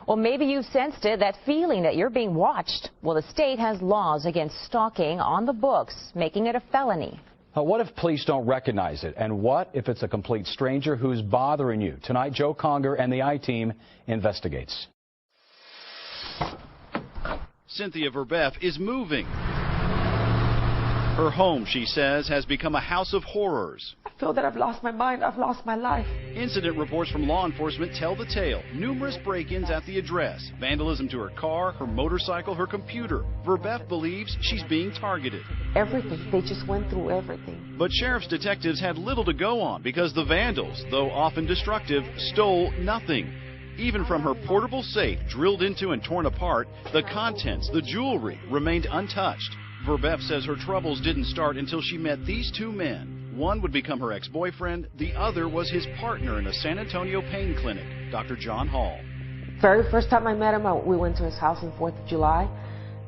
Well, maybe you've sensed it, that feeling that you're being watched. Well, the state has laws against stalking on the books, making it a felony. What if police don't recognize it? And what if it's a complete stranger who's bothering you? Tonight, Joe Conger and the I-Team investigates. Cynthia Verbeff is moving. Her home, she says, has become a house of horrors. I feel that I've lost my mind. I've lost my life. Incident reports from law enforcement tell the tale. Numerous break-ins at the address. Vandalism to her car, her motorcycle, her computer. Verbeff believes she's being targeted. Everything. They just went through everything. But sheriff's detectives had little to go on because the vandals, though often destructive, stole nothing. Even from her portable safe, drilled into and torn apart, the contents, the jewelry, remained untouched. Verbeff says her troubles didn't start until she met these two men. One would become her ex-boyfriend. The other was his partner in a San Antonio pain clinic, Dr. John Hall. Very first time I met him, we went to his house on 4th of July.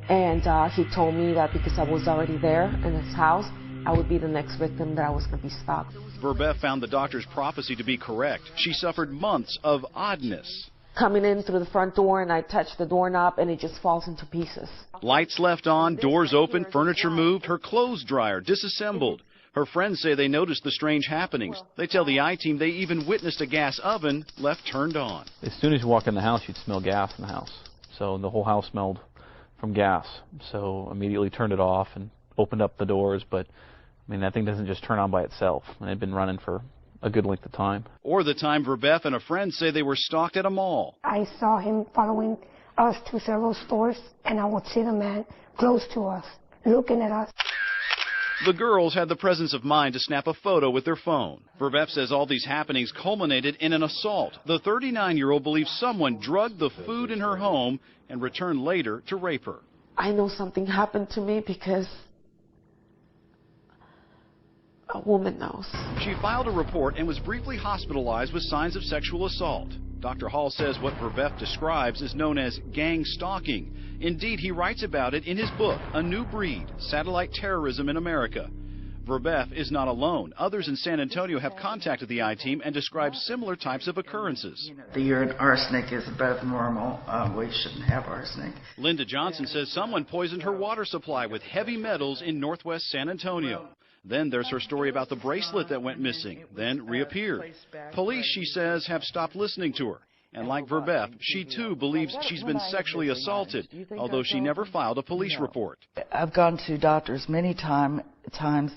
And he told me that because I was already there in his house, I would be the next victim, that I was going to be stalked. Verbeff found the doctor's prophecy to be correct. She suffered months of oddness. Coming in through the front door, and I touch the doorknob, and it just falls into pieces. Lights left on, doors open, furniture moved, her clothes dryer disassembled. Her friends say they noticed the strange happenings. They tell the I-Team they even witnessed a gas oven left turned on. As soon as you walk in the house, you'd smell gas in the house. So the whole house smelled from gas. So immediately turned it off and opened up the doors. But, I mean, that thing doesn't just turn on by itself. And it had been running for a good length of time. Or the time Verbeff and a friend say they were stalked at a mall. I saw him following us to several stores, and I would see the man close to us, looking at us. The girls had the presence of mind to snap a photo with their phone. Verbeff says all these happenings culminated in an assault. The 39-year-old believes someone drugged the food in her home and returned later to rape her. I know something happened to me because a woman knows. She filed a report and was briefly hospitalized with signs of sexual assault. Dr. Hall says what Verbeff describes is known as gang stalking. Indeed, he writes about it in his book, A New Breed, Satellite Terrorism in America. Verbeff is not alone. Others in San Antonio have contacted the I-Team and described similar types of occurrences. The urine arsenic is above normal. We shouldn't have arsenic. Linda Johnson says someone poisoned her water supply with heavy metals in northwest San Antonio. Then there's her story about the bracelet that went missing, then reappeared. Police, she says, have stopped listening to her. And like Verbeff, she too believes she's been sexually assaulted, although she never filed a police report. I've gone to doctors many times,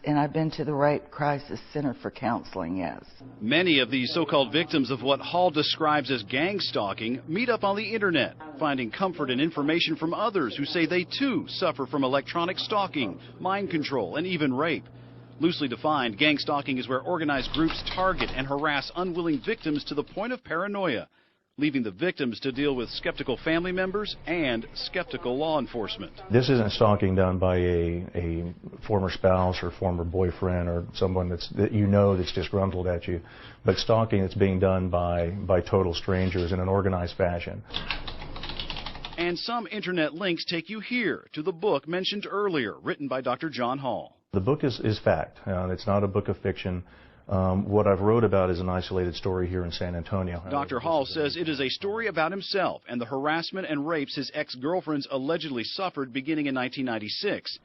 and I've been to the Rape Crisis Center for counseling, yes. Many of these so-called victims of what Hall describes as gang stalking meet up on the internet, finding comfort and information from others who say they too suffer from electronic stalking, mind control, and even rape. Loosely defined, gang stalking is where organized groups target and harass unwilling victims to the point of paranoia, leaving the victims to deal with skeptical family members and skeptical law enforcement. This isn't stalking done by a former spouse or former boyfriend or someone that you know that's disgruntled at you, but stalking that's being done by total strangers in an organized fashion. And some internet links take you here to the book mentioned earlier, written by Dr. John Hall. The book is fact. It's not a book of fiction. What I've wrote about is an isolated story here in San Antonio. Dr. Hall says it is a story about himself and the harassment and rapes his ex-girlfriends allegedly suffered beginning in 1996.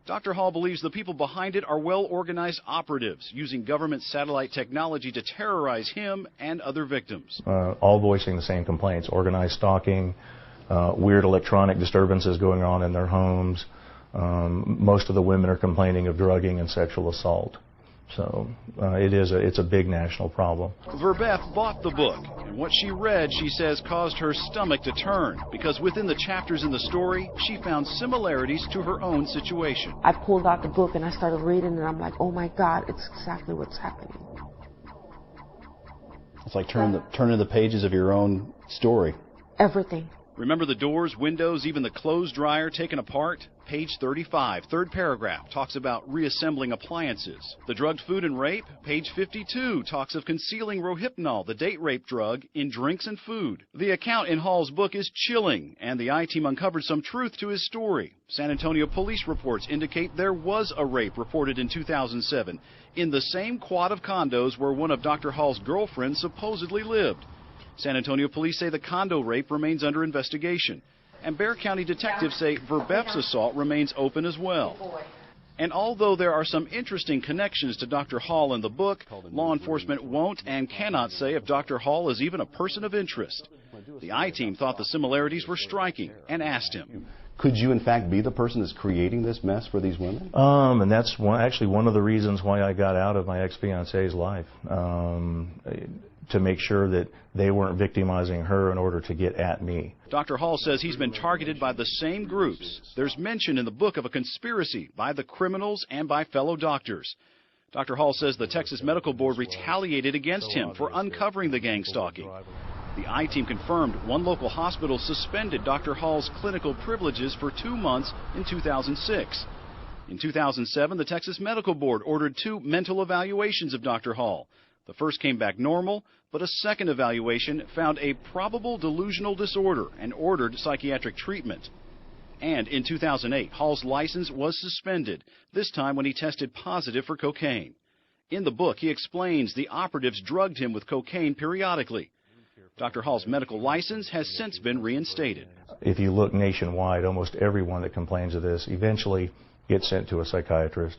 Dr. Hall believes the people behind it are well-organized operatives using government satellite technology to terrorize him and other victims. All voicing the same complaints: organized stalking, weird electronic disturbances going on in their homes. Most of the women are complaining of drugging and sexual assault. So it's a big national problem. Verbeff bought the book, and what she read, she says, caused her stomach to turn, because within the chapters in the story, she found similarities to her own situation. I pulled out the book and I started reading, and I'm like, oh my God, it's exactly what's happening. It's like turning the pages of your own story. Everything. Remember the doors, windows, even the clothes dryer taken apart? Page 35, third paragraph, talks about reassembling appliances. The drugged food and rape? Page 52 talks of concealing Rohypnol, the date rape drug, in drinks and food. The account in Hall's book is chilling, and the I-Team uncovered some truth to his story. San Antonio police reports indicate there was a rape reported in 2007 in the same quad of condos where one of Dr. Hall's girlfriends supposedly lived. San Antonio police say the condo rape remains under investigation. And Bexar County detectives say Verbeff's assault remains open as well. And although there are some interesting connections to Dr. Hall in the book, law enforcement won't and cannot say if Dr. Hall is even a person of interest. The I-Team thought the similarities were striking and asked him. Could you, in fact, be the person that's creating this mess for these women? And that's actually one of the reasons why I got out of my ex-fiance's life, to make sure that they weren't victimizing her in order to get at me. Dr. Hall says he's been targeted by the same groups. There's mention in the book of a conspiracy by the criminals and by fellow doctors. Dr. Hall says the Texas Medical Board retaliated against him for uncovering the gang stalking. The I-Team confirmed one local hospital suspended Dr. Hall's clinical privileges for 2 months in 2006. In 2007, the Texas Medical Board ordered 2 mental evaluations of Dr. Hall. The first came back normal, but a second evaluation found a probable delusional disorder and ordered psychiatric treatment. And in 2008, Hall's license was suspended, this time when he tested positive for cocaine. In the book, he explains the operatives drugged him with cocaine periodically. Dr. Hall's medical license has since been reinstated. If you look nationwide, almost everyone that complains of this eventually gets sent to a psychiatrist.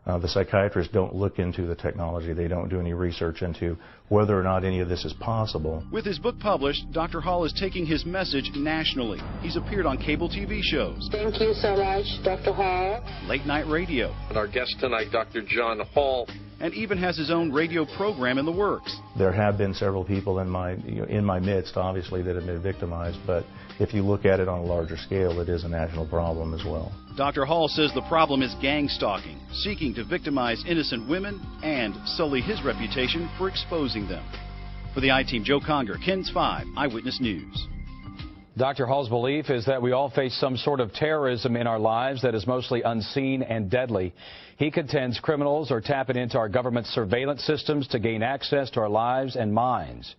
The psychiatrists don't look into the technology. They don't do any research into whether or not any of this is possible. With his book published, Dr. Hall is taking his message nationally. He's appeared on cable TV shows. Thank you so much, Dr. Hall. Late night radio. And our guest tonight, Dr. John Hall. And even has his own radio program in the works. There have been several people in my midst, obviously, that have been victimized, but if you look at it on a larger scale, it is a national problem as well. Dr. Hall says the problem is gang stalking, seeking to victimize innocent women and sully his reputation for exposing them. For the I-Team, Joe Conger, KENS 5 Eyewitness News. Dr. Hall's belief is that we all face some sort of terrorism in our lives that is mostly unseen and deadly. He contends criminals are tapping into our government surveillance systems to gain access to our lives and minds.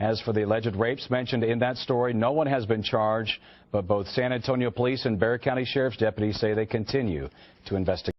As for the alleged rapes mentioned in that story, no one has been charged, but both San Antonio Police and Bexar County Sheriff's deputies say they continue to investigate.